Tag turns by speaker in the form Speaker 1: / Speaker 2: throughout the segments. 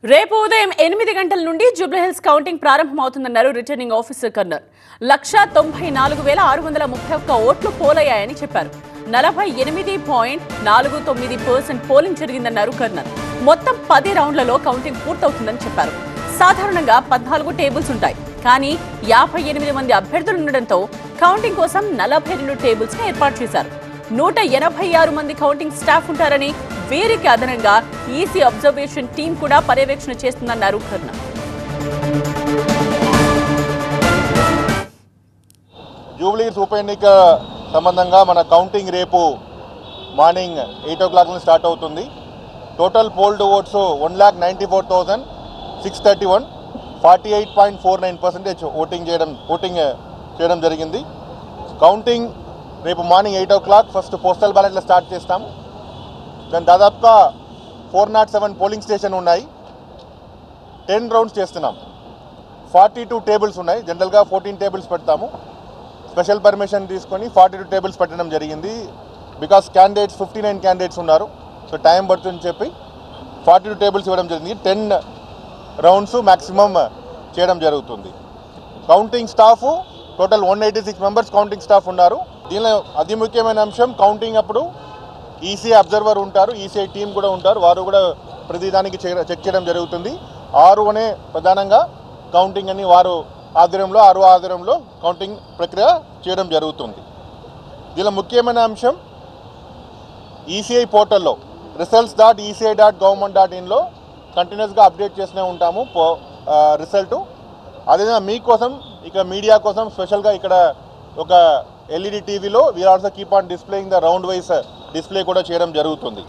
Speaker 1: రేపు ఉదయం 8 గంటల నుండి జూబ్లీహిల్స్ కౌంటింగ్ ప్రారంభమవుతుందన్నారు రిటర్నింగ్ ఆఫీసర్ కర్నల్. 1,94,631 ఓట్లు పోలయ్యాయని చెప్పారు. 48.49% పోలింగ్ జరిగిందన్నారు కర్నల్. మొత్తం 10 రౌండ్లలో కౌంటింగ్ పూర్తవుతుందని చెప్పారు. సాధారణంగా 14 టేబుల్స్ ఉంటాయి, కానీ 58 మంది అభ్యర్థులు ఉండడంతో కౌంటింగ్ కోసం 42 టేబుల్స్ ని ఏర్పాటు చేశారు. 186 మంది కౌంటింగ్ స్టాఫ్ ఉంటారని, వీరికి అదనంగా ఈసీ అబ్జర్వేషన్ టీం కూడా పర్యవేక్షణ చేస్తుందన్నారు కర్నల్.
Speaker 2: జూబ్లీహిల్స్ ఉప ఎన్నిక సంబంధంగా మన కౌంటింగ్ రేపు మార్నింగ్ 8 o'clock నుంచి స్టార్ట్ అవుతుంది. టోటల్ పోల్డ్ ఓట్స్ 1,94,631, 48.49% ఓటింగ్ చేయడం జరిగింది. కౌంటింగ్ రేపు మార్నింగ్ 8 o'clock ఫస్ట్ పోస్టల్ బ్యాలెట్లో స్టార్ట్ చేస్తాము. దాని దాదాపుగా 407 పోలింగ్ స్టేషన్ ఉన్నాయి. 10 రౌండ్స్ చేస్తున్నాం. 42 టేబుల్స్ ఉన్నాయి. జనరల్గా 14 టేబుల్స్ పెడతాము. స్పెషల్ పర్మిషన్ తీసుకొని 42 టేబుల్స్ పెట్టడం జరిగింది. బికాస్ 59 క్యాండిడేట్స్ ఉన్నారు, సో టైం పడుతుందని చెప్పి 42 టేబుల్స్ ఇవ్వడం జరిగింది. 10 రౌండ్స్ మ్యాక్సిమం చేయడం జరుగుతుంది. Counting staff total 186 members counting staff ఉన్నారు. దీనిలో అతి ముఖ్యమైన అంశం, కౌంటింగ్ అప్పుడు ఈసీ అబ్జర్వర్ ఉంటారు, ఈసీఐ టీం కూడా ఉంటారు. వారు కూడా ప్రతిదానికి చెక్ చేయడం జరుగుతుంది. 6 అనే ప్రధానంగా కౌంటింగ్ అని వారు ఆధ్వర్యంలో కౌంటింగ్ ప్రక్రియ చేయడం జరుగుతుంది. దీనిలో ముఖ్యమైన అంశం, ఈసీఐ పోర్టల్లో results.eci.government.in కంటిన్యూస్గా అప్డేట్ చేస్తూనే ఉంటాము రిజల్ట్. అదేవిధంగా మీకోసం, ఇక మీడియా కోసం స్పెషల్గా ఇక్కడ ఒక ఎల్ఈడి టీవీలో we're also keep on displaying the round wise display కూడా చేయడం జరుగుతుంది.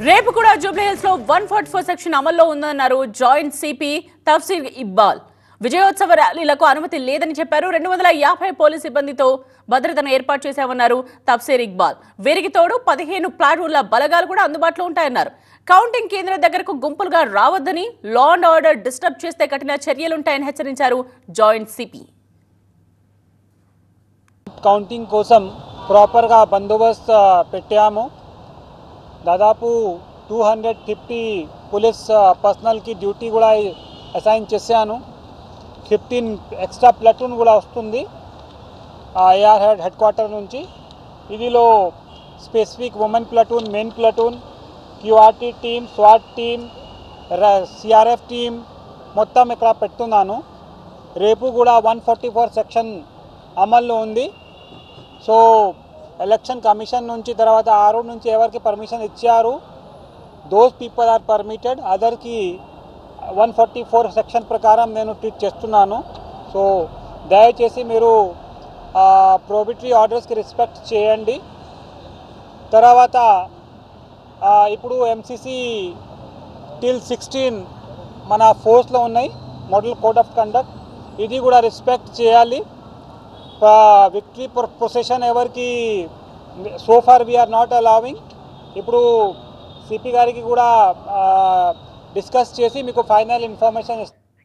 Speaker 1: రేపు కూడా జూబ్లీహిల్స్ లో 144 సెక్షన్ అమల్లో ఉందన్నారు జాయింట్ సిపి తఫ్సీర్ ఇక్బాల్. విజయోత్సవ ర్యాలీలకు అనుమతి లేదని చెప్పారు. 250 పోలీస్ సిబ్బందితో భద్రతను ఏర్పాటు చేశామన్నారు తఫ్సీర్ ఇక్బాల్. వీరికి తోడు 15 ప్లాటూన్ల బలగాలు కూడా అందుబాటులో ఉంటాయన్నారు. కౌంటింగ్ కేంద్రం దగ్గరకు గుంపులుగా రావద్దని, లా అండ్ ఆర్డర్ డిస్టర్బ్ చేస్తే కఠిన చర్యలుంటాయని హెచ్చరించారు జాయింట్ సిపి.
Speaker 3: కౌంటింగ్ కోసం ప్రాపర్గా బందోబస్తు పెట్టాము. దాదాపు 250 పోలీస్ పర్సనల్కి డ్యూటీ కూడా అసైన్ చేశాను. 15 ఎక్స్ట్రా ప్లాటూన్ కూడా వస్తుంది ఏఆర్ హెడ్ క్వార్టర్ నుంచి. ఇదిలో specific women platoon, main platoon, QRT team, swat team, CRF team మొత్తం ఇక్కడ పెడుతున్నాను. రేపు కూడా 144 సెక్షన్ అమల్లో ఉంది. సో ఎలక్షన్ కమిషన్ నుంచి తర్వాత ఆరు నుంచి ఎవరికి పర్మిషన్ ఇచ్చారు, దోస్ పీపుల్ ఆర్ పర్మిటెడ్. అదర్కి 144 సెక్షన్ ప్రకారం నేను ట్రీట్ చేస్తున్నాను. సో దయచేసి మీరు ప్రోబిటరీ ఆర్డర్స్కి రెస్పెక్ట్ చేయండి. తర్వాత ఇప్పుడు ఎంసీసీ టిల్ 16 మన ఫోర్స్లో ఉన్నాయి, మోడల్ కోడ్ ఆఫ్ కండక్ట్. ఇది కూడా రెస్పెక్ట్ చేయాలి. విక్టరీ ప్రొసెషన్ ఎవరికి so far we're not allowing. ఇప్పుడు సిపి గారికి కూడా డిస్కస్ చేసి మీకు ఫైనల్ ఇన్ఫర్మేషన్